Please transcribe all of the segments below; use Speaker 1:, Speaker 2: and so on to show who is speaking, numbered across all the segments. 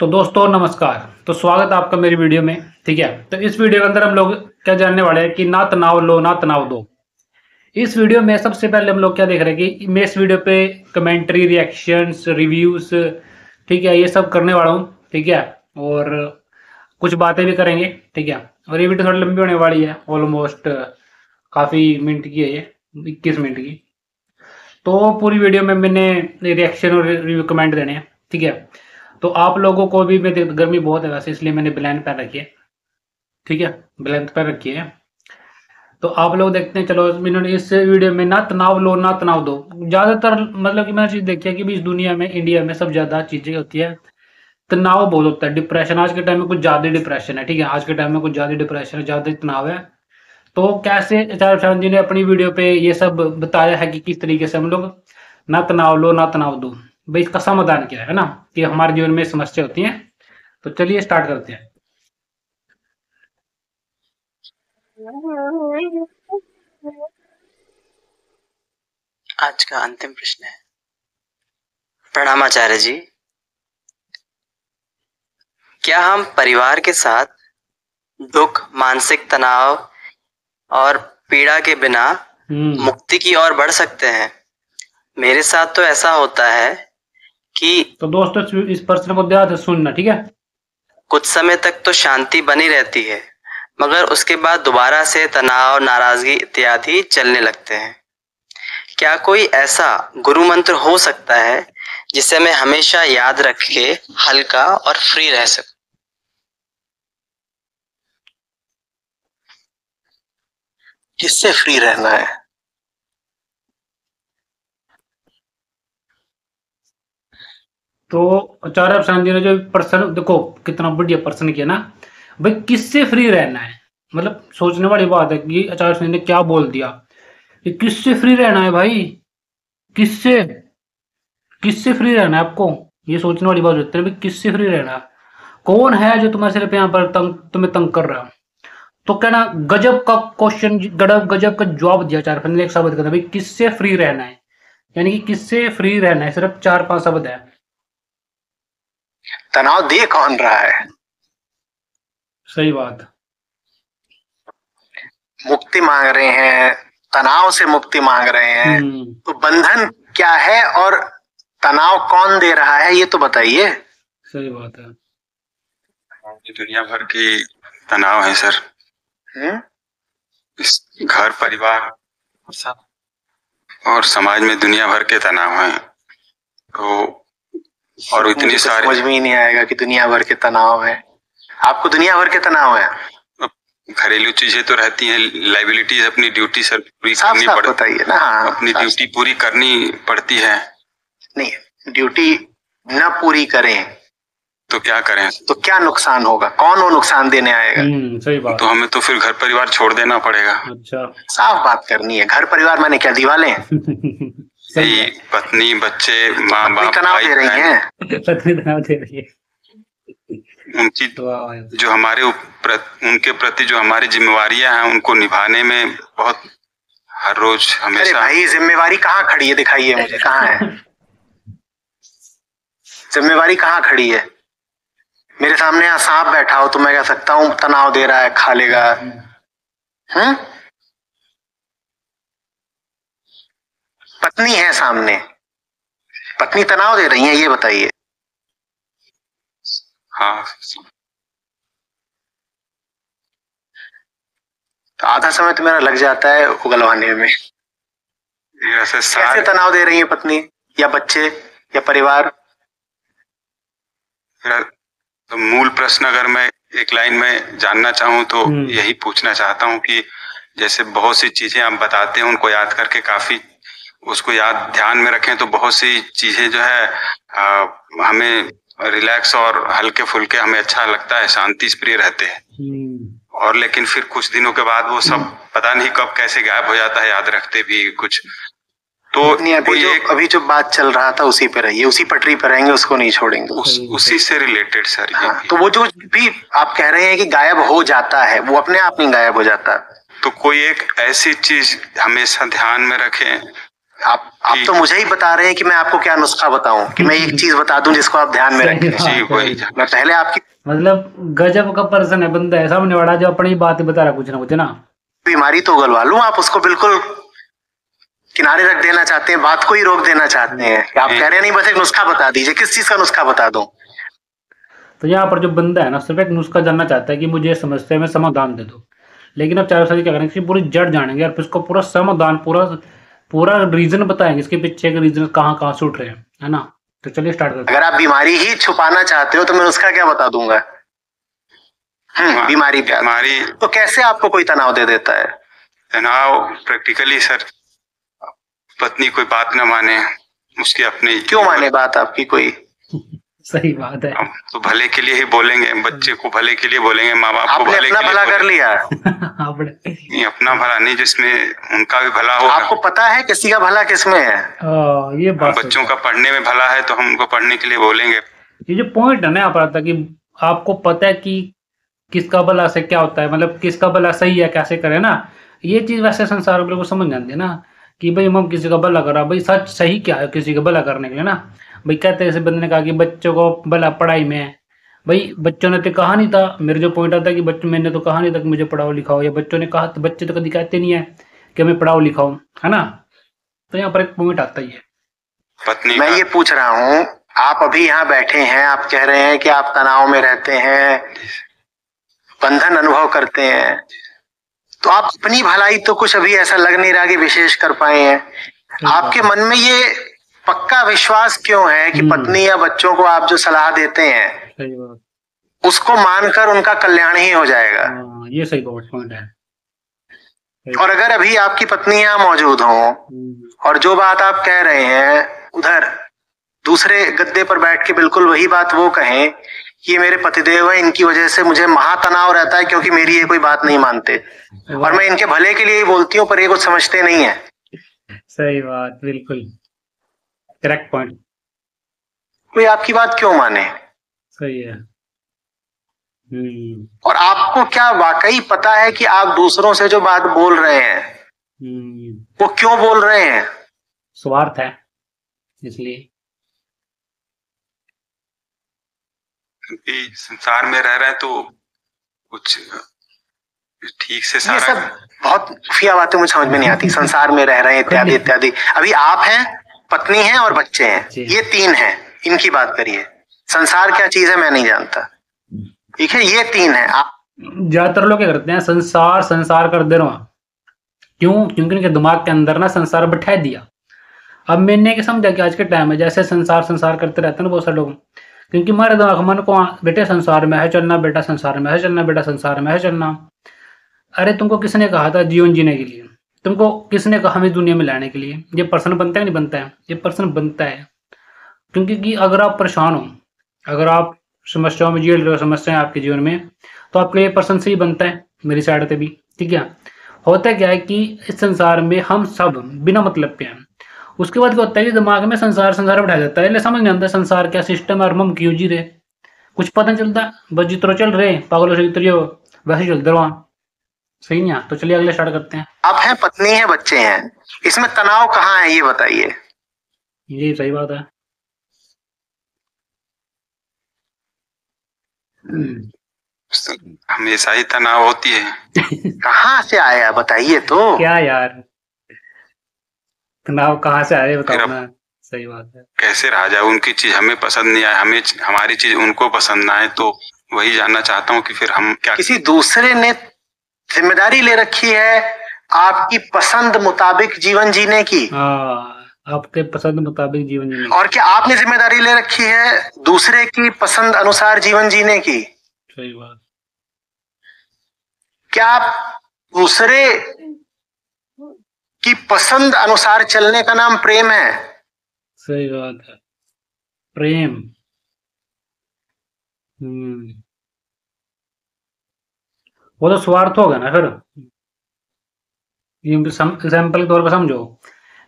Speaker 1: तो दोस्तों नमस्कार। तो स्वागत है आपका मेरी वीडियो में। ठीक है, तो इस वीडियो के अंदर हम लोग क्या जानने वाले हैं कि ना तनाव लो ना तनाव दो। इस वीडियो में सबसे पहले हम लोग क्या देख रहे हैं कि मैं इस वीडियो पे कमेंट्री, रिएक्शंस, रिव्यूज, ठीक है, ये सब करने वाला हूँ। ठीक है, और कुछ बातें भी करेंगे। ठीक है, और ये वीडियो थोड़ी लंबी होने वाली है, ऑलमोस्ट काफ़ी मिनट की है ये, 21 मिनट की। तो पूरी वीडियो में मैंने रिएक्शन और रिव्यू कमेंट देने हैं। ठीक है, तो आप लोगों को भी, मैं गर्मी बहुत है वैसे, इसलिए मैंने ब्लैंक पहन रखी है। ठीक है, ब्लैंक पहन रखी है। तो आप लोग देखते हैं। चलो, इन्होंने इस वीडियो में ना तनाव लो ना तनाव दो, ज़्यादातर मतलब कि मैंने चीज़ देखी है कि भी इस दुनिया में, इंडिया में सब ज़्यादा चीज़ें होती है, तनाव बहुत होता है, डिप्रेशन। आज के टाइम में कुछ ज़्यादा डिप्रेशन है। ठीक है, आज के टाइम में कुछ ज़्यादा डिप्रेशन है, ज़्यादा तनाव है। तो कैसे आचार्य प्रसाद जी ने अपनी वीडियो पे ये सब बताया है कि किस तरीके से हम लोग ना तनाव लो ना तनाव दो, भाई इसका समाधान क्या है ना, कि हमारे जीवन में समस्या होती है। तो चलिए स्टार्ट करते हैं।
Speaker 2: आज का अंतिम प्रश्न है। प्रणाम आचार्य जी, क्या हम परिवार के साथ दुख, मानसिक तनाव और पीड़ा के बिना मुक्ति की ओर बढ़ सकते हैं? मेरे साथ तो ऐसा होता है कि
Speaker 1: तो दोस्तों इस प्रश्न को ध्यान से सुनना। ठीक है,
Speaker 2: कुछ समय तक तो शांति बनी रहती है, मगर उसके बाद दोबारा से तनाव, नाराजगी इत्यादि चलने लगते हैं। क्या कोई ऐसा गुरु मंत्र हो सकता है जिसे मैं हमेशा याद रख के हल्का और फ्री रह सकूं? किससे फ्री रहना है?
Speaker 1: तो आचार्य प्रसाद जी ने जो प्रश्न, देखो कितना बढ़िया प्रश्न किया ना भाई, किससे फ्री रहना है। मतलब सोचने वाली बात है कि आचार्य प्रसाद ने क्या बोल दिया कि किससे फ्री रहना है भाई। किससे किससे फ्री रहना है आपको, ये सोचने वाली बात होती है भाई, किससे फ्री रहना है। कौन है जो तुम्हारे सिर्फ यहाँ पर तुम्हें तंग कर रहा है। तो कहना गजब का क्वेश्चन, गजब गजब का जवाब दिया चार ने एक शब्द का, भाई किससे फ्री रहना है, यानी कि किससे फ्री रहना है, सिर्फ 4-5 शब्द है।
Speaker 2: तनाव दे कौन रहा है?
Speaker 1: सही बात।
Speaker 2: मुक्ति मांग रहे हैं, तनाव से मुक्ति मांग रहे हैं, तो बंधन क्या है और तनाव कौन दे रहा है, ये तो बताइए।
Speaker 1: सही बात है।
Speaker 3: दुनिया भर के तनाव है सर। इस घर, परिवार और समाज में दुनिया भर के तनाव हैं। तो और इतनी सारी,
Speaker 2: समझ में ही नहीं आएगा कि दुनिया भर के तनाव है। आपको दुनिया भर के तनाव है?
Speaker 3: घरेलू चीजें तो रहती हैं, लाइबिलिटीज, अपनी ड्यूटी सर पूरी करनी पड़ती है ना। हाँ, अपनी ड्यूटी पूरी करनी पड़ती है।
Speaker 2: नहीं, ड्यूटी न पूरी करें
Speaker 3: तो क्या करें?
Speaker 2: तो क्या नुकसान होगा? कौन वो नुकसान देने आएगा?
Speaker 1: सही बात।
Speaker 3: तो हमें तो फिर घर परिवार छोड़ देना पड़ेगा।
Speaker 1: अच्छा,
Speaker 2: साफ बात करनी है। घर परिवार माने क्या, दीवालें?
Speaker 3: पत्नी, बच्चे, माँ बाप,
Speaker 2: तनाव दे रही हैं।
Speaker 1: पत्नी तनाव दे रही है।
Speaker 3: उनकी जो हमारे उनके प्रति जो हमारी जिम्मेवारियां हैं, उनको निभाने में बहुत हर रोज हमेशा।
Speaker 2: अरे भाई, जिम्मेवारी कहाँ खड़ी है? दिखाइए मुझे, कहाँ है जिम्मेवारी? कहाँ खड़ी है? मेरे सामने यहाँ सांप बैठा हो तो मैं कह सकता हूँ तनाव दे रहा है, खा लेगा। पत्नी है सामने, पत्नी तनाव दे रही है, ये बताइए।
Speaker 3: हाँ,
Speaker 2: तो आधा समय तो मेरा लग जाता है उगलवाने में। कैसे तनाव दे रही है पत्नी या बच्चे या परिवार?
Speaker 3: तो मूल प्रश्न अगर मैं एक लाइन में जानना चाहूँ तो यही पूछना चाहता हूँ कि जैसे बहुत सी चीजें आप बताते हैं, उनको याद करके काफी उसको याद ध्यान में रखें, तो बहुत सी चीजें जो है हमें रिलैक्स और हल्के फुल्के हमें अच्छा लगता है, शांति प्रिय रहते हैं। और लेकिन फिर कुछ दिनों के बाद वो सब पता नहीं कब कैसे गायब हो जाता है, याद रखते भी कुछ। तो
Speaker 2: अभी जो बात चल रहा था उसी पे रहिए, उसी पटरी पे रहेंगे, उसको नहीं छोड़ेंगे।
Speaker 3: उसी से रिलेटेड सर।
Speaker 2: हाँ, तो वो जो भी आप कह रहे हैं कि गायब हो जाता है, वो अपने आप नहीं गायब हो जाता।
Speaker 3: तो कोई एक ऐसी चीज हमेशा ध्यान में रखें,
Speaker 4: आप तो मुझे ही बता रहे हैं कि मैं आपको क्या नुस्खा बताऊं, कि मैं एक चीज बता दूं जिसको आप ध्यान में रखें।
Speaker 3: जी वही
Speaker 4: मैं पहले आपकी
Speaker 1: मतलब गजब का पर्सन है, बंदा है सामने वाला जो अपनी बात ही बता रहा कुछ ना कुछ ना।
Speaker 4: बीमारी तो उगलवा लूं, आप उसको बिल्कुल किनारे रख देना चाहते हैं, बात को ही रोक देना चाहते हैं। आप कह रहे हैं नहीं बस एक नुस्खा बता दीजिए, किस चीज का नुस्खा बता दूं?
Speaker 1: तो यहाँ पर जो बंदा है ना सिर्फ एक नुस्खा जानना चाहता है कि मुझे इस समस्या में समाधान दे दो, लेकिन अब चारों साथी क्या करेंगे, इसकी पूरी जड़ जानेंगे और फिर उसको पूरा समाधान, पूरा पूरा रीजन बताएंगे, इसके पीछे के रीजन कहाँ कहाँ से उठ रहे हैं, है ना। तो चलिए स्टार्ट करते हैं।
Speaker 4: अगर आप बीमारी ही छुपाना चाहते हो तो मैं नुस्खा क्या बता दूंगा? बीमारी तो कैसे आपको कोई तनाव दे देता है?
Speaker 3: तनाव प्रैक्टिकली सर, पत्नी कोई बात ना माने, उसकी अपनी
Speaker 4: क्यों माने बात आपकी कोई?
Speaker 1: सही बात है।
Speaker 3: तो भले के लिए ही बोलेंगे, बच्चे को भले के लिए बोलेंगे, माँ बाप को भले
Speaker 4: अपना भला कर लिया।
Speaker 3: नहीं, अपना भला नहीं, जिसमें उनका भी भला हो।
Speaker 4: आपको पता है किसी का भला किसमें है?
Speaker 1: ये बात
Speaker 3: बच्चों का पढ़ने में भला है तो हम उनको पढ़ने के लिए बोलेंगे।
Speaker 1: ये जो पॉइंट है ना यहाँ पर आता कि आपको पता है कि किसका भला से क्या होता है, मतलब किसका भला सही है, कैसे करे ना। ये चीज वैसे संसार को समझ जाती है ना कि भाई हम किसी का भला करा, भाई सच सही क्या है किसी का भला करने के लिए ना। भाई कहते हैं, ऐसे बंदे ने कहा कि बच्चों को भला पढ़ाई में है। भाई बच्चों ने तो कहा नहीं था, मेरे जो पॉइंट आता है कि बच्चों, मैंने तो कहा नहीं था कि मुझे पढ़ाओ लिखाओ, या बच्चों ने कहा, तो बच्चे तो कभी कहते नहीं है कि हमें पढ़ाओ लिखाओ, है ना। तो यहाँ पर एक पॉइंट आता ही है।
Speaker 4: पत्नी मैं ये पूछ रहा हूँ, आप अभी यहाँ बैठे हैं, आप कह रहे हैं कि आप तनाव में रहते हैं, बंधन अनुभव करते हैं, तो आप अपनी भलाई तो कुछ अभी ऐसा लग नहीं रहा कि विशेष कर पाए हैं। आपके मन में ये पक्का विश्वास क्यों है कि पत्नी या बच्चों को आप जो सलाह देते हैं उसको मानकर उनका कल्याण ही हो जाएगा?
Speaker 1: ये सही पॉइंट है।
Speaker 4: और अगर अभी आपकी पत्नी यहाँ मौजूद हो और जो बात आप कह रहे हैं उधर दूसरे गद्दे पर बैठ के बिल्कुल वही बात वो कहें कि ये मेरे पतिदेव है, इनकी वजह से मुझे महातनाव रहता है क्योंकि मेरी ये कोई बात नहीं मानते और मैं इनके भले के लिए ही बोलती हूँ पर ये कुछ समझते नहीं है।
Speaker 1: सही बात, बिल्कुल करेक्ट पॉइंट।
Speaker 4: कोई आपकी बात क्यों माने?
Speaker 1: सही है।
Speaker 4: और आपको क्या वाकई पता है कि आप दूसरों से जो बात बोल रहे हैं वो क्यों बोल रहे हैं?
Speaker 1: स्वार्थ है इसलिए।
Speaker 3: संसार में रह रहे हैं तो कुछ ठीक से सारा,
Speaker 4: ये सब बहुत खुफिया बातें मुझे समझ में नहीं आती। संसार में रह रहे हैं इत्यादि इत्यादि। अभी आप हैं, पत्नी है और बच्चे हैं, ये तीन हैं, इनकी बात करिए। संसार क्या चीज है मैं नहीं जानता, ठीक है, ये तीन है। आप
Speaker 1: ज्यादातर लोग क्या करते हैं, संसार संसार कर दे रहा, क्यों? क्योंकि उनके दिमाग के अंदर ना संसार बैठा दिया। अब मैंने क्या समझा कि आज के टाइम में जैसे संसार संसार करते रहते हैं ना बहुत सारे लोग, क्योंकि हमारे दिमाग मन को बेटे संसार में है चलना, बेटा संसार में है चलना, बेटा संसार में है चलना। अरे तुमको किसने कहा था जीवन जीने के लिए? तुमको किसने कहा हमें दुनिया में लाने के लिए? ये पर्सन बनता है नहीं बनता है? ये पर्सन बनता है क्योंकि अगर आप परेशान हो, अगर आप समस्याओं में झेल रहे हो, समस्याएं आपके जीवन में, तो आपके लिए पर्सन से ही बनता है, मेरी साइड से भी, ठीक है। होता क्या है कि इस संसार में हम सब बिना मतलब पे हैं। उसके बाद क्या होता है कि दिमाग में संसार संसार बैठा जाता है, समझ नहीं आता संसार क्या सिस्टम है और हम क्यों जी रहे, कुछ पता नहीं चलता, बस जितना चल रहे पागलों से जितने वैसे चलते रहो। सही नहीं। तो चलिए अगले स्टार्ट करते हैं।
Speaker 4: आप हैं, पत्नी है, बच्चे हैं, इसमें तनाव कहाँ है ये बताइए।
Speaker 1: ये सही बात है।
Speaker 3: हमेशा ही तनाव होती है।
Speaker 4: कहाँ से आया बताइए तो।
Speaker 1: क्या यार, तनाव कहाँ से आया बताओ ना। सही बात है।
Speaker 3: कैसे रहा जाए, उनकी चीज हमें पसंद नहीं आए, हमें हमारी चीज उनको पसंद ना आए, तो वही जानना चाहता हूँ कि फिर हम क्या।
Speaker 4: किसी दूसरे ने जिम्मेदारी ले रखी है आपकी पसंद मुताबिक जीवन जीने की।
Speaker 1: आपके पसंद मुताबिक जीवन जीने की।
Speaker 4: और क्या आपने जिम्मेदारी ले रखी है दूसरे की पसंद अनुसार जीवन जीने की?
Speaker 1: सही बात।
Speaker 4: क्या आप दूसरे की पसंद अनुसार चलने का नाम प्रेम है?
Speaker 1: सही बात है, प्रेम। वो तो स्वार्थ होगा ना। फिर एग्जाम्पल के तौर पर समझो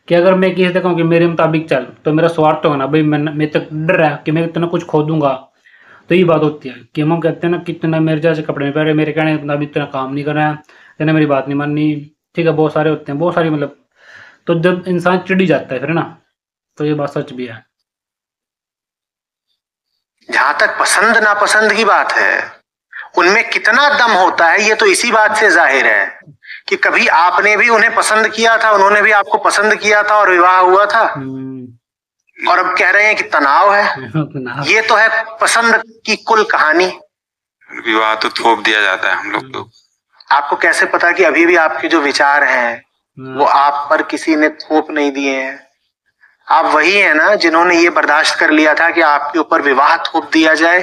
Speaker 1: कि अगर मैं किसी से कहूँ कि मेरे मुताबिक चल, तो मेरा स्वार्थ होगा ना भाई, मैं तक डर है कि मैं इतना कुछ खो दूंगा। तो ये बात होती है कि हम कहते हैं ना कितना मेरे जैसे कपड़े में पहले मेरे कहने के मुताबिक इतना काम नहीं कर रहा है, इतना मेरी बात नहीं माननी, ठीक है, बहुत सारे होते हैं, बहुत सारी मतलब। तो जब इंसान चिढ़ जाता है फिर ना, तो ये बात सच भी है।
Speaker 4: जहां तक पसंद नापसंद की बात है, उनमें कितना दम होता है ये तो इसी बात से जाहिर है कि कभी आपने भी उन्हें पसंद किया था, उन्होंने भी आपको पसंद किया था और विवाह हुआ था, और अब कह रहे हैं कि तनाव है। ये तो है पसंद की कुल कहानी।
Speaker 3: विवाह तो थोप दिया जाता है हम लोग को।
Speaker 4: आपको कैसे पता कि अभी भी आपके जो विचार हैं वो आप पर किसी ने थोप नहीं दिए हैं? आप वही है ना जिन्होंने ये बर्दाश्त कर लिया था कि आपके ऊपर विवाह थोप दिया जाए।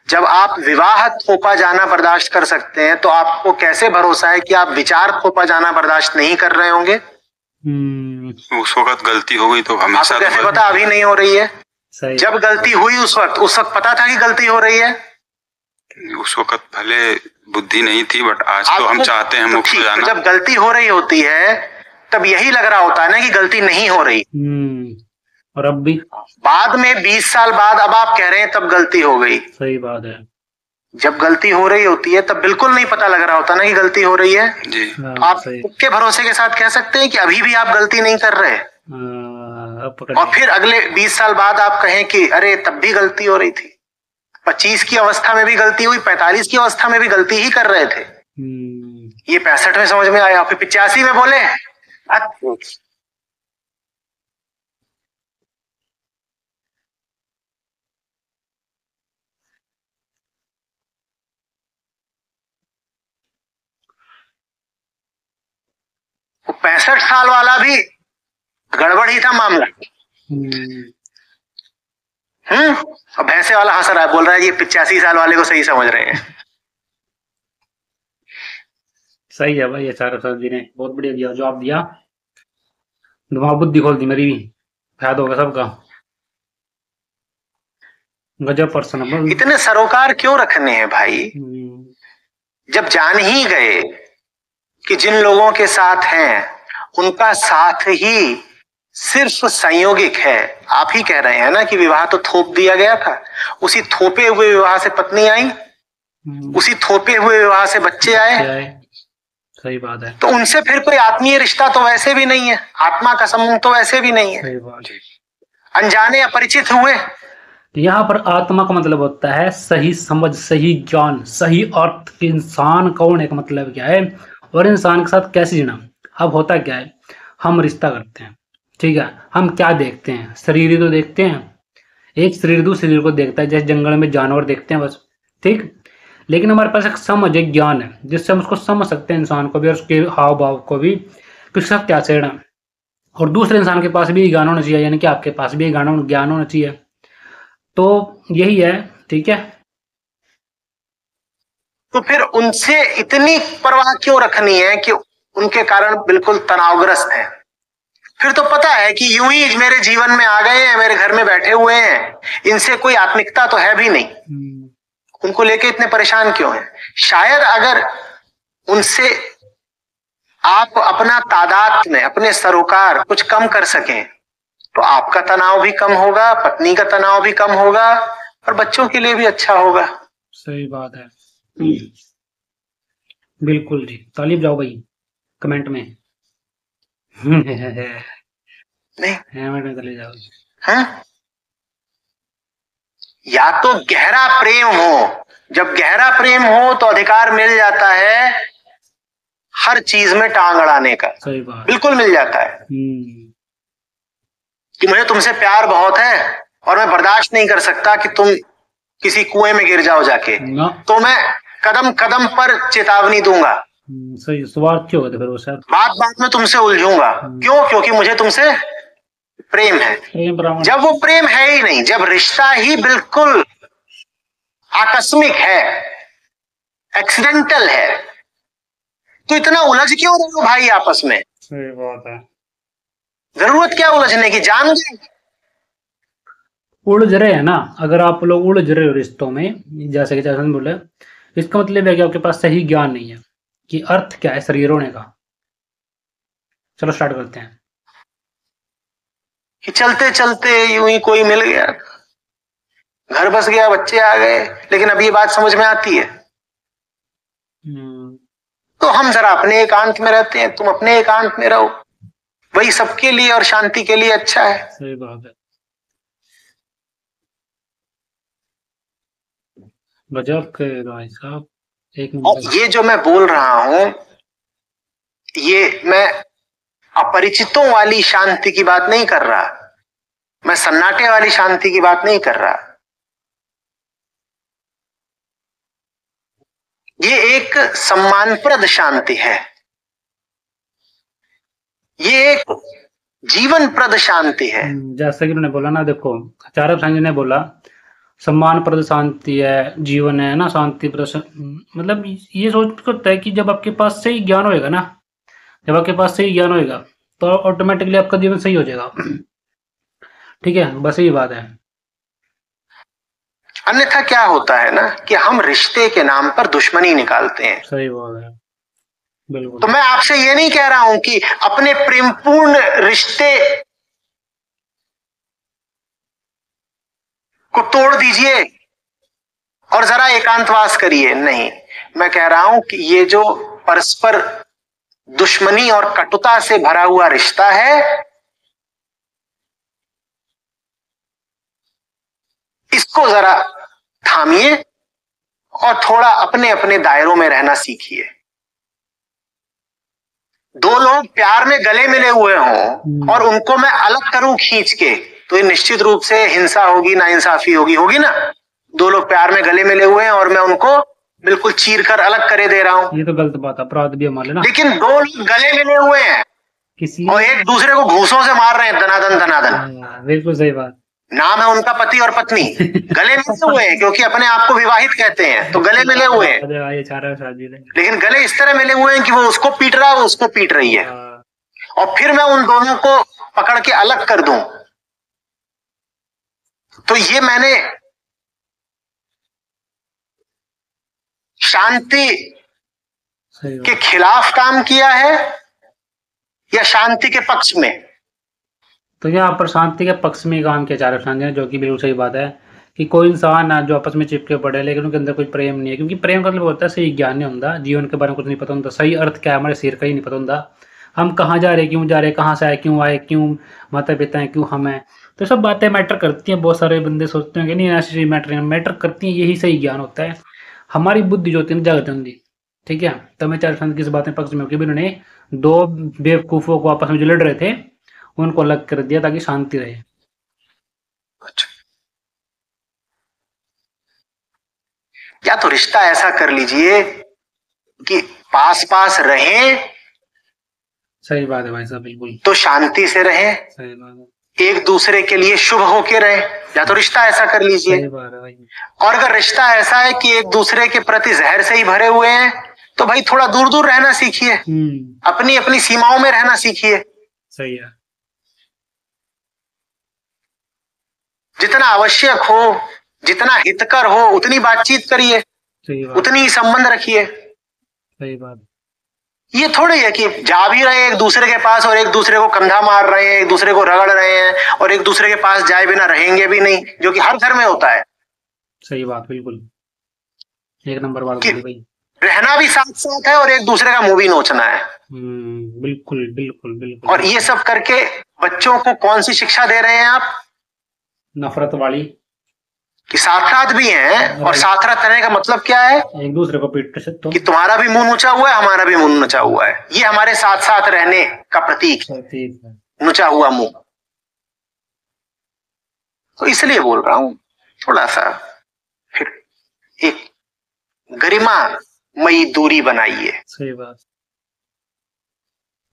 Speaker 4: जब आप विवाह थोपा जाना बर्दाश्त कर सकते हैं तो आपको कैसे भरोसा है कि आप विचार थोपा जाना बर्दाश्त नहीं कर रहे होंगे?
Speaker 3: उस वक्त गलती हो गई तो हमेशा।
Speaker 4: आपको कैसे पता अभी नहीं हो रही है? जब गलती हुई उस वक्त पता था कि गलती हो रही है।
Speaker 3: उस वक्त भले बुद्धि नहीं थी, बट आज तो हम चाहते हैं मुक्त हो जाना।
Speaker 4: जब गलती हो रही होती है तब यही लग रहा होता है ना कि गलती नहीं हो रही।
Speaker 1: और अब भी
Speaker 4: बाद में 20 साल बाद अब आप कह रहे हैं तब गलती हो गई।
Speaker 1: सही बात है।
Speaker 4: जब गलती हो रही होती है तब बिल्कुल नहीं पता लग रहा होता ना कि गलती हो रही है
Speaker 3: जी।
Speaker 4: आप के भरोसे के साथ कह सकते हैं कि अभी भी आप गलती नहीं कर रहे, और फिर अगले 20 साल बाद आप कहें कि अरे तब भी गलती हो रही थी। 25 की अवस्था में भी गलती हुई, 45 की अवस्था में भी गलती ही कर रहे थे। ये 65 में समझ में आया, फिर 85 में बोले। वो 65 साल वाला भी गड़बड़ ही था मामला। और भैंसे वाला हंस रहा है, बोल रहा है ये 85 साल वाले को सही समझ रहे हैं।
Speaker 1: सही है भाई, एचआर सर जी ने बहुत बढ़िया दिया, जवाब दिया, दिमाग बुद्धि खोल दी मेरी भी, फायदा होगा सबका। गजब पर्सन है।
Speaker 4: इतने सरोकार क्यों रखने हैं भाई? जब जान ही गए कि जिन लोगों के साथ हैं उनका साथ ही सिर्फ संयोगिक है। आप ही कह रहे हैं ना कि विवाह तो थोप दिया गया था, उसी थोपे हुए विवाह से पत्नी आई, उसी थोपे हुए विवाह से बच्चे आए।
Speaker 1: सही बात है।
Speaker 4: तो उनसे फिर कोई आत्मीय रिश्ता तो वैसे भी नहीं है, आत्मा का संबंध तो वैसे भी नहीं है।
Speaker 1: सही बात है।
Speaker 4: अनजाने अपरिचित हुए।
Speaker 1: यहाँ पर आत्मा का मतलब होता है सही समझ, सही ज्ञान, सही अर्थ कि इंसान कौन है का मतलब क्या है और इंसान के साथ कैसे जीना। अब होता क्या है, हम रिश्ता करते हैं, ठीक है, हम क्या देखते हैं, शरीर ही तो देखते हैं। एक शरीर दूसरे शरीर को देखता है, जैसे जंगल में जानवर देखते हैं बस, ठीक। लेकिन हमारे पास एक समझ, एक ज्ञान है जिससे हम उसको समझ सकते हैं, इंसान को भी और उसके हाव भाव को भी, कि उसका क्या चेहरा। और दूसरे इंसान के पास भी ज्ञान होना चाहिए, यानी कि आपके पास भी ज्ञान होना चाहिए। तो यही है, ठीक है।
Speaker 4: तो फिर उनसे इतनी परवाह क्यों रखनी है कि उनके कारण बिल्कुल तनावग्रस्त है? फिर तो पता है कि यूं ही मेरे जीवन में आ गए हैं, मेरे घर में बैठे हुए हैं, इनसे कोई आत्मिकता तो है भी नहीं, उनको लेके इतने परेशान क्यों हैं? शायद अगर उनसे आप अपना तादाद में, अपने सरोकार कुछ कम कर सकें तो आपका तनाव भी कम होगा, पत्नी का तनाव भी कम होगा और बच्चों के लिए भी अच्छा होगा।
Speaker 1: सही बात है, बिल्कुल जी। तालीब जाओ भाई कमेंट में। नहीं चले जाओ। हाँ? या तो गहरा प्रेम हो, जब गहरा प्रेम हो तो अधिकार मिल जाता है हर चीज में टांग अड़ाने का। सही बात, बिल्कुल मिल जाता है कि मुझे तुमसे प्यार बहुत है और मैं बर्दाश्त नहीं कर सकता कि तुम किसी कुएं में गिर जाओ जाके, तो मैं कदम कदम पर चेतावनी दूंगा। सही, स्वार्थ क्यों होता है फिर वो सर?
Speaker 4: बात बात में तुमसे उलझूंगा। क्यों? क्योंकि मुझे तुमसे प्रेम है। जब वो प्रेम है ही नहीं, जब रिश्ता ही बिल्कुल आकस्मिक है, एक्सीडेंटल है, तो इतना उलझ क्यों रहे हो भाई आपस में?
Speaker 1: सही बात है।
Speaker 4: जरूरत क्या उलझने की? जान गए
Speaker 1: उलझ रहे हैं ना। अगर आप लोग उलझ रहे हो रिश्तों में, जैसे कि जैसे बोले, इसका मतलब है कि आपके पास सही ज्ञान नहीं है कि अर्थ क्या है शरीर होने का। चलो स्टार्ट करते हैं।
Speaker 4: कि चलते चलते यूं ही कोई मिल गया, घर बस गया, बच्चे आ गए, लेकिन अब ये बात समझ में आती है तो हम जरा अपने एकांत में रहते हैं, तुम अपने एकांत में रहो। वही सबके लिए और शांति के लिए अच्छा है।
Speaker 1: सही बात है। गजब के भाई साहब, एक
Speaker 4: और ये जो मैं बोल रहा हूं, ये मैं अपरिचितों वाली शांति की बात नहीं कर रहा, मैं सन्नाटे वाली शांति की बात नहीं कर रहा। ये एक सम्मानप्रद शांति है, ये एक जीवनप्रद शांति है।
Speaker 1: जैसा कि उन्होंने बोला ना, देखो आचार्य प्रसन्न जी ने बोला सम्मानप्रद शांति है, जीवन है ना, शांति मतलब ये सोच होता है कि जब आपके पास सही ज्ञान होएगा ना, जब आपके पास सही ज्ञान होएगा तो ऑटोमेटिकली आपका जीवन सही हो जाएगा। ठीक है, बस यही बात है।
Speaker 4: अन्यथा क्या होता है ना कि हम रिश्ते के नाम पर दुश्मनी निकालते हैं।
Speaker 1: सही बात है, बिल्कुल।
Speaker 4: तो मैं आपसे ये नहीं कह रहा हूं कि अपने प्रेमपूर्ण रिश्ते को तोड़ दीजिए और जरा एकांतवास करिए, नहीं। मैं कह रहा हूं कि ये जो परस्पर दुश्मनी और कटुता से भरा हुआ रिश्ता है, इसको जरा थामिए और थोड़ा अपने अपने दायरों में रहना सीखिए। दो लोग प्यार में गले मिले हुए हों और उनको मैं अलग करूं खींच के, तो ये निश्चित रूप से हिंसा होगी, नाइंसाफी होगी ना। दो लोग प्यार में गले मिले हुए हैं और मैं उनको बिल्कुल चीर कर अलग करे दे रहा हूं,
Speaker 1: ये तो गलत बात है, अपराध भी हमारे ना।
Speaker 4: लेकिन दो लोग गले मिले हुए हैं और एक दूसरे को घूंसों से मार रहे हैं, दनादन दनादन।
Speaker 1: बिल्कुल सही बात।
Speaker 4: नाम है उनका पति और पत्नी, गले मिले हुए हैं क्योंकि अपने आप को विवाहित कहते हैं, तो गले मिले हुए हैं। लेकिन गले इस तरह मिले हुए हैं कि वो उसको पीट रहा है, वो उसको पीट रही है, और फिर मैं उन दोनों को पकड़ के अलग कर दूं, तो ये मैंने शांति के खिलाफ काम किया है या शांति के पक्ष में?
Speaker 1: तो यहाँ पर शांति के पक्ष में काम किया आचार्य प्रसन्न जी ने, जो कि बिल्कुल सही बात है कि कोई इंसान है जो आपस में चिपके पड़े लेकिन उनके अंदर कोई प्रेम नहीं है, क्योंकि प्रेम का मतलब होता है सही ज्ञान नहीं होता, जीवन के बारे में कुछ नहीं पता होता, सही अर्थ क्या है हमारे सिर का ही नहीं पता होता, हम कहाँ जा रहे, क्यों जा रहे, कहाँ से आए, क्यों माता पिता हैं, क्यों हम हैं। तो सब बातें मैटर करती हैं। बहुत सारे बंदे सोचते हैं कि नहीं ऐसी मैटर करती हैं, यही सही ज्ञान होता है। हमारी बुद्धि जो होती है जागृत होती, ठीक है। तो मैं आचार्य प्रसन्न की इस बातें पक्ष में, क्योंकि उन्होंने दो बेवकूफों को आपस में जो लड़ रहे थे उनको अलग कर दिया ताकि शांति रहे।
Speaker 4: अच्छा, या तो रिश्ता ऐसा कर लीजिए कि पास पास रहें,
Speaker 1: सही बात है भाई साहब, बिल्कुल
Speaker 4: तो शांति से रहें,
Speaker 1: सही बात है,
Speaker 4: एक दूसरे के लिए शुभ होके रहें, या तो रिश्ता ऐसा कर लीजिए।
Speaker 1: सही बात है भाई।
Speaker 4: और अगर रिश्ता ऐसा है कि एक दूसरे के प्रति जहर से ही भरे हुए हैं, तो भाई थोड़ा दूर दूर रहना सीखिए, अपनी अपनी सीमाओं में रहना सीखिए।
Speaker 1: सही है।
Speaker 4: जितना आवश्यक हो, जितना हितकर हो उतनी बातचीत करिए, उतनी ही संबंध रखिए।
Speaker 1: सही बात।
Speaker 4: ये थोड़ी है कि जा भी रहे एक दूसरे के पास और एक दूसरे को कंधा मार रहे हैं, एक दूसरे को रगड़ रहे हैं और एक दूसरे के पास जाए बिना रहेंगे भी नहीं, जो कि हर घर में होता है।
Speaker 1: सही बात, बिल्कुल एक नंबर बात बोली भाई।
Speaker 4: रहना भी साथ साथ है और एक दूसरे का मुंह भी नोचना है।
Speaker 1: बिल्कुल बिल्कुल बिल्कुल।
Speaker 4: और ये सब करके बच्चों को कौन सी शिक्षा दे रहे हैं आप?
Speaker 1: नफरत वाली,
Speaker 4: कि साथ भी हैं, और साथ रहने का मतलब क्या है?
Speaker 1: एक दूसरे को पीट सकते
Speaker 4: कि तुम्हारा भी मुंह नुचा हुआ है, हमारा भी मुंह नुचा हुआ है, ये हमारे साथ साथ रहने का प्रतीक है, नुचा हुआ मुंह। तो इसलिए बोल रहा हूं थोड़ा सा फिर एक गरिमामयी दूरी बनाइए।
Speaker 1: सही बात।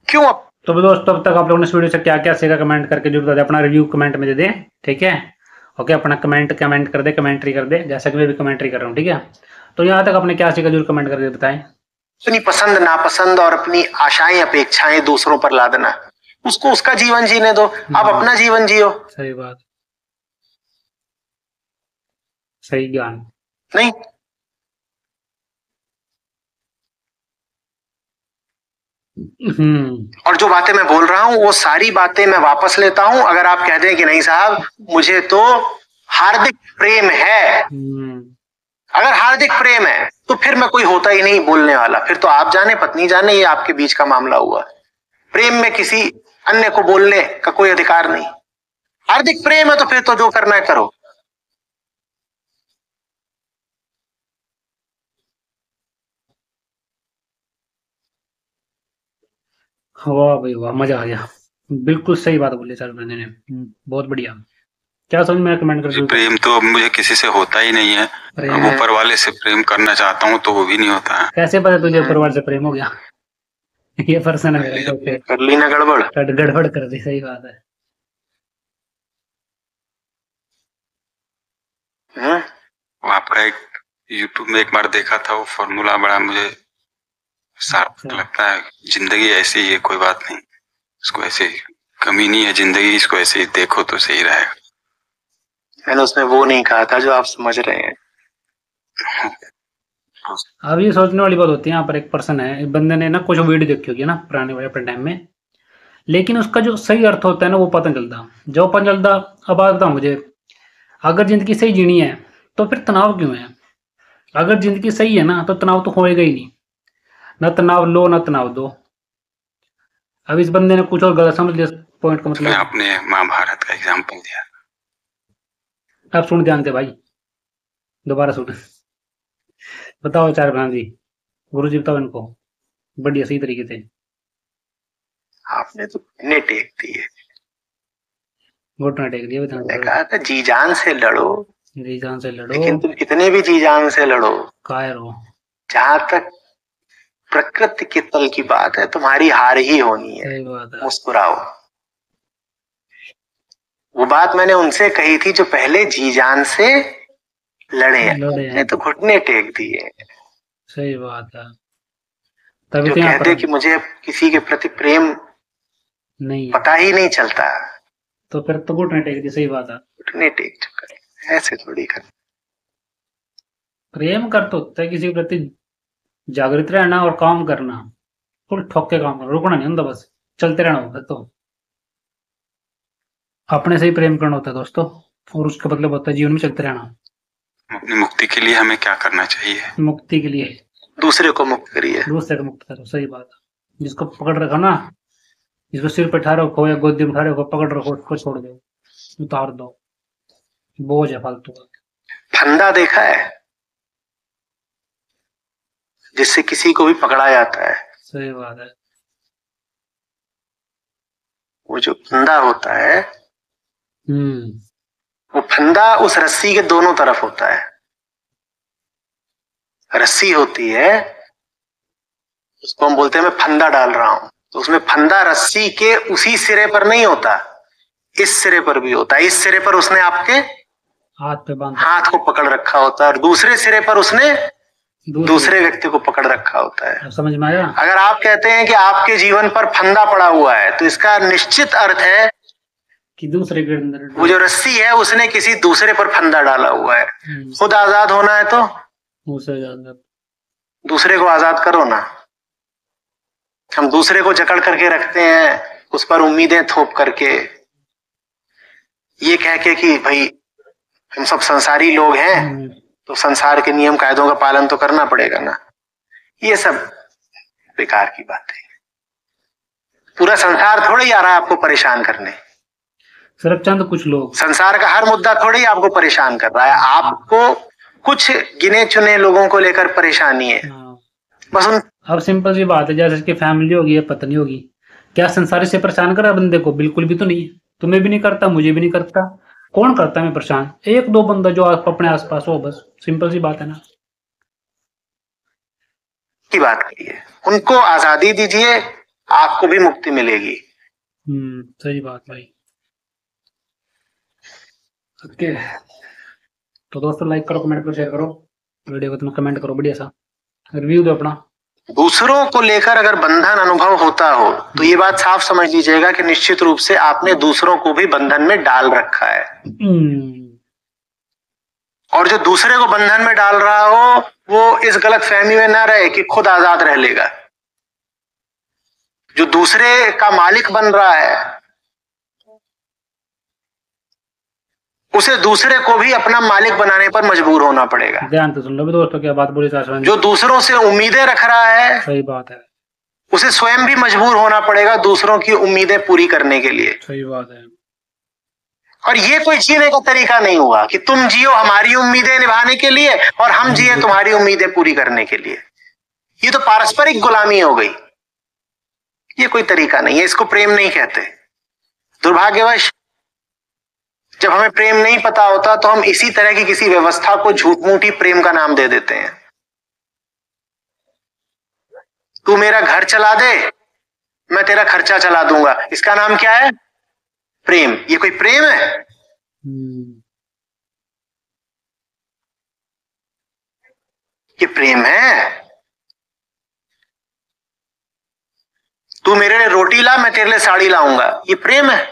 Speaker 4: क्यों?
Speaker 1: तो दोस्तों अब तक आप लोगों ने इस वीडियो से क्या क्या सीखा कमेंट करके जरूर बता दें, अपना रिव्यू कमेंट में दे दें, ठीक है। ओके, अपना कमेंट कर दे, कमेंट्री कर दे, जैसा कि मैं भी कमेंट्री कर रहा हूँ, ठीक है। तो यहाँ तक आपने क्या सीखा जरूर कमेंट करके बताएं।
Speaker 4: अपनी पसंद नापसंद और अपनी आशाएं अपेक्षाएं दूसरों पर ला देना, उसको उसका जीवन जीने दो, आप अपना जीवन जियो।
Speaker 1: सही बात, सही ज्ञान
Speaker 4: नहीं। और जो बातें मैं बोल रहा हूं वो सारी बातें मैं वापस लेता हूं अगर आप कहते हैं कि नहीं साहब मुझे तो हार्दिक प्रेम है। अगर हार्दिक प्रेम है तो फिर मैं कोई होता ही नहीं बोलने वाला, फिर तो आप जाने पत्नी जाने, ये आपके बीच का मामला हुआ। प्रेम में किसी अन्य को बोलने का कोई अधिकार नहीं। हार्दिक प्रेम है तो फिर तो जो करना है करो।
Speaker 1: वाह भाई वाह, मजा आ गया। बिल्कुल सही बात बोली सर बंदे ने। बहुत बढ़िया। क्या समझ में कमेंट कर दो।
Speaker 3: प्रेम तो अब मुझे किसी से होता ही नहीं है। अब ऊपर वाले से प्रेम करना चाहता हूँ तो वो भी नहीं होता है।
Speaker 1: कैसे पता तुझे ऊपर वाले से प्रेम हो गया? ये पर्सन है,
Speaker 4: कर ली ना गड़बड़।
Speaker 1: गड़बड़ कर दी, सही बात है।
Speaker 3: आपका एक यूट्यूब में एक बार देखा था, वो फॉर्मूला बड़ा मुझे सार्थक लगता है। जिंदगी ऐसी ही है, कोई बात नहीं, इसको ऐसे कमी नहीं है जिंदगी, इसको ऐसे ही देखो तो सही रहेगा।
Speaker 4: मैंने उसमें वो नहीं कहा था जो आप समझ रहे हैं।
Speaker 1: अब ये सोचने वाली बात होती है, यहाँ पर एक पर्सन है, एक बंदे ने ना कुछ वीडियो देखी होगी ना पुराने अपने टाइम में, लेकिन उसका जो सही अर्थ होता है ना वो पता नहीं चलता। जो पता चलता, अब बात बताऊं मुझे, अगर जिंदगी सही जीनी है तो फिर तनाव क्यों है? अगर जिंदगी सही है ना तो तनाव तो होएगा ही नहीं। ना तनाव लो ना तनाव दो। अब इस बंदे ने कुछ और गलत समझ लिया पॉइंट का मतलब।
Speaker 3: आपने महाभारत का एग्जाम्पल दिया।
Speaker 1: अब सुन ध्यान से भाई, दोबारा सुन। बताओ चार बहन जी, गुरु जी बताओ इनको बढ़िया सही तरीके से।
Speaker 4: आपने तो घुटने टेक दिए।
Speaker 1: घुटना टेक दिया।
Speaker 4: मैंने कहा था जी जान से लड़ो,
Speaker 1: जी जान से लड़ो,
Speaker 4: लेकिन तुम कितने भी जी जान से लड़ो,
Speaker 1: कायर हो।
Speaker 4: जहां तक प्रकृति के तल की बात है तुम्हारी हार ही होनी है।
Speaker 1: सही बात है।
Speaker 4: मुस्कुराओ। वो बात मैंने उनसे कही थी जो पहले जी जान से लड़े हैं, तो घुटने टेक दिए।
Speaker 1: सही बात है। तभी
Speaker 4: जो
Speaker 1: तो
Speaker 4: कहते कि मुझे किसी के प्रति प्रेम
Speaker 1: नहीं
Speaker 4: पता ही नहीं चलता,
Speaker 1: तो फिर तो घुटने टेक दी। सही बात है।
Speaker 4: घुटने टेक चुका, ऐसे थोड़ी कर।
Speaker 1: प्रेम कर तो होता है किसी के प्रति जागृत रहना और काम करना, फुल ठोक के काम करना, रुकना नहीं होता, बस चलते रहना होता है। तो अपने से ही प्रेम करना होता है दोस्तों, और उसका मतलब होता है जीवन में चलते रहना।
Speaker 3: अपनी मुक्ति के लिए हमें क्या करना चाहिए?
Speaker 1: मुक्ति के लिए
Speaker 4: दूसरे को मुक्त करिए।
Speaker 1: दूसरे को मुक्त करो। सही बात है। जिसको पकड़ रखा ना, जिसको सिर पे उठा रखो या गोदी में उठा रखो, पकड़ रखो, उसको छोड़ दो, उतार दो, बोझ है फालतू का।
Speaker 4: फंदा देखा है जिससे किसी को भी पकड़ा जाता है?
Speaker 1: सही बात है।
Speaker 4: वो जो फंदा होता है, वो फंदा उस रस्सी के दोनों तरफ होता है। रस्सी होती है, उसको हम बोलते हैं मैं फंदा डाल रहा हूं, तो उसमें फंदा रस्सी के उसी सिरे पर नहीं होता, इस सिरे पर भी होता है। इस सिरे पर उसने आपके
Speaker 1: हाथ पे बांध,
Speaker 4: हाथ को पकड़ रखा होता है, और दूसरे सिरे पर उसने दूसरे व्यक्ति को पकड़ रखा होता है।
Speaker 1: समझ में आया?
Speaker 4: अगर आप कहते हैं कि आपके जीवन पर फंदा पड़ा हुआ है, तो इसका निश्चित अर्थ है
Speaker 1: कि दूसरे के अंदर
Speaker 4: वो जो रस्सी है उसने किसी दूसरे पर फंदा डाला हुआ है। खुद आजाद होना है तो दूसरे को आजाद करो ना। हम दूसरे को जकड़ करके रखते हैं, उस पर उम्मीदें थोप करके, ये कह के कि भाई हम सब संसारी लोग हैं तो संसार के नियम कायदों का पालन तो करना पड़ेगा ना। ये सब बेकार की बात है। पूरा संसार थोड़ा ही आ रहा है आपको परेशान करने।
Speaker 1: सिर्फ चंद कुछ लोग,
Speaker 4: संसार का हर मुद्दा थोड़ी आपको परेशान कर रहा है। आपको कुछ गिने चुने लोगों को लेकर परेशानी है बस।
Speaker 1: अब सिंपल सी बात है, जैसे कि फैमिली होगी या पत्नी होगी, क्या संसार से परेशान कर रहा है बंदे को? बिल्कुल भी तो नहीं है। तुम्हें भी नहीं करता, मुझे भी नहीं करता। कौन करता है मैं परेशान? एक दो बंदा जो अपने आसपास हो, बस सिंपल सी बात है ना।
Speaker 4: की बात करिए, उनको आजादी दीजिए, आपको भी मुक्ति मिलेगी।
Speaker 1: सही बात भाई। ओके, तो दोस्तों लाइक करो, कमेंट करो, शेयर करो वीडियो को, तुम कमेंट करो, बढ़िया सा रिव्यू दो अपना।
Speaker 4: दूसरों को लेकर अगर बंधन अनुभव होता हो तो ये बात साफ समझ लीजिएगा कि निश्चित रूप से आपने दूसरों को भी बंधन में डाल रखा है। और जो दूसरे को बंधन में डाल रहा हो वो इस गलत फहमी में ना रहे कि खुद आजाद रह लेगा। जो दूसरे का मालिक बन रहा है उसे दूसरे को भी अपना मालिक बनाने पर मजबूर होना पड़ेगा।
Speaker 1: ध्यान से सुन लो दोस्तों, क्या बात बोली।
Speaker 4: जो दूसरों से उम्मीदें रख रहा है,
Speaker 1: सही बात है,
Speaker 4: उसे स्वयं भी मजबूर होना पड़ेगा दूसरों की उम्मीदें पूरी करने के लिए।
Speaker 1: सही बात है।
Speaker 4: और ये कोई जीने का तरीका नहीं हुआ कि तुम जियो हमारी उम्मीदें निभाने के लिए और हम जिए तुम्हारी उम्मीदें पूरी करने के लिए। ये तो पारस्परिक गुलामी हो गई। ये कोई तरीका नहीं है, इसको प्रेम नहीं कहते। दुर्भाग्यवश जब हमें प्रेम नहीं पता होता तो हम इसी तरह की किसी व्यवस्था को झूठ-मूठी प्रेम का नाम दे देते हैं। तू मेरा घर चला दे, मैं तेरा खर्चा चला दूंगा, इसका नाम क्या है? प्रेम। ये कोई प्रेम है? ये प्रेम है? तू मेरे लिए रोटी ला, मैं तेरे लिए साड़ी लाऊंगा, ये प्रेम है?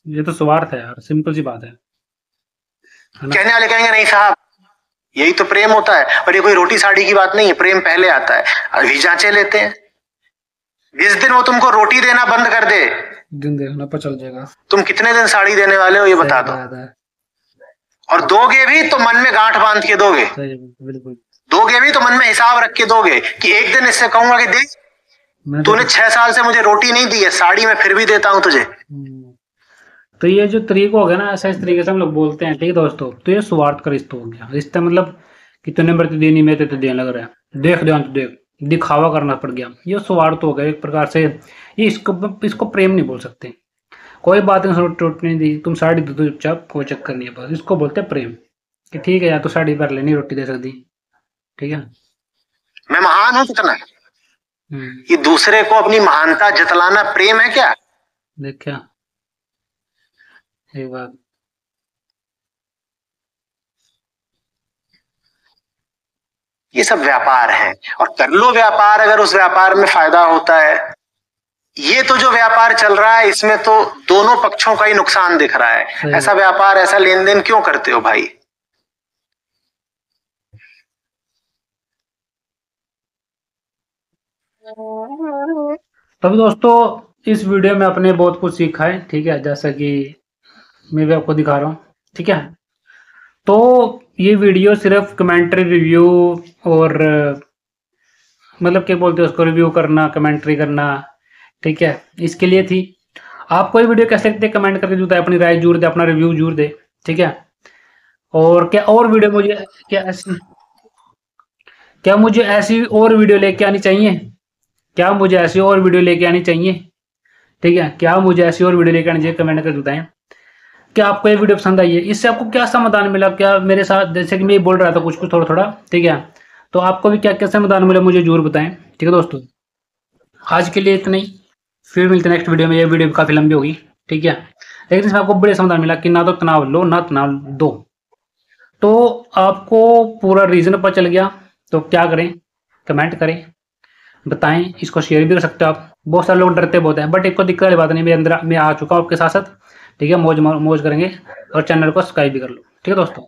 Speaker 1: ये तो स्वार्थ है यार, सिंपल सी बात है।
Speaker 4: कहने वाले कहेंगे नहीं साहब यही तो प्रेम होता है। और ये कोई रोटी साड़ी की बात नहीं है, प्रेम पहले आता है। अभी जांचे लेते हैं, जिस दिन वो तुमको रोटी देना बंद कर दे,
Speaker 1: दिन देखना पता चल जाएगा
Speaker 4: तुम कितने दिन साड़ी देने वाले हो ये बता दो। और दोगे भी तो मन में गांठ बांध के दोगे,
Speaker 1: बिल्कुल
Speaker 4: दोगे भी तो मन में हिसाब रख के दोगे कि एक दिन इससे कहूंगा कि देख तूने 6 साल से मुझे रोटी नहीं दी है, साड़ी मैं फिर भी देता हूं तुझे।
Speaker 1: तो ये जो तरीका हो गया ना, ऐसा इस तरीके से हम लोग बोलते हैं, ठीक है दोस्तों। तो ये स्वार्थ का रिश्ता हो गया। रिश्ता मतलब कि तूने मेरे देनी में तो देने लग रहा है, देख ध्यान तो देख, दिखावा करना पड़ गया। ये स्वार्थ हो गया एक प्रकार से। ये इसको प्रेम नहीं बोल सकते। कोई बात नहीं, रोटी नहीं दी, तुम साड़ी दे दो चुपचाप, कोई चक्कर नहीं है, बस इसको बोलते हैं प्रेम। कि ठीक है यार, तो साड़ी पर लेनी, रोटी दे सकती, ठीक है,
Speaker 4: मैं महान हूं कितना। ये दूसरे को अपनी महानता जतलाना प्रेम है क्या?
Speaker 1: देख क्या एक बात।
Speaker 4: ये सब व्यापार है, और कर लो व्यापार अगर उस व्यापार में फायदा होता है। ये तो जो व्यापार चल रहा है इसमें तो दोनों पक्षों का ही नुकसान दिख रहा है। ऐसा व्यापार, ऐसा लेन देन क्यों करते हो भाई?
Speaker 1: तब दोस्तों इस वीडियो में आपने बहुत कुछ सीखा है, ठीक है, जैसा कि मैं भी आपको दिखा रहा हूँ, ठीक है। तो ये वीडियो सिर्फ कमेंट्री रिव्यू और मतलब क्या बोलते हैं उसको, रिव्यू करना, कमेंट्री करना, ठीक है, इसके लिए थी। आपको ये वीडियो कैसे लगती है कमेंट करके जरूर अपनी राय जरूर दे, अपना रिव्यू जरूर दे, ठीक है। और क्या और वीडियो मुझे क्या मुझे ऐसी और वीडियो लेके आनी चाहिए? क्या मुझे ऐसी और वीडियो लेके आनी चाहिए? ठीक है, क्या मुझे ऐसी और वीडियो लेके आनी चाहिए? कमेंट करके बताएं। क्या आपको ये वीडियो पसंद आई है? इससे आपको क्या समाधान मिला? क्या मेरे साथ जैसे कि मैं बोल रहा था कुछ थोड़ा थोड़ा, ठीक है, तो आपको भी क्या क्या समाधान मिला मुझे जरूर बताएं, ठीक है दोस्तों। आज के लिए इतना ही, फिर मिलते हैं नेक्स्ट वीडियो में। ये वीडियो भी काफ़ी लंबी होगी, ठीक है, लेकिन इसमें आपको बड़े समाधान मिला कि ना तो तनाव लो ना तनाव दो। तो आपको पूरा रीज़न पता चल गया। तो क्या करें? कमेंट करें, बताएं, इसको शेयर भी कर सकते हो आप। बहुत सारे लोग डरते बहुत हैं, बट एक को दिक्कत वाली बात नहीं, मैं आ चुका हूँ आपके साथ साथ, ठीक है। मौज करेंगे, और चैनल को सब्सक्राइब भी कर लो, ठीक है दोस्तों।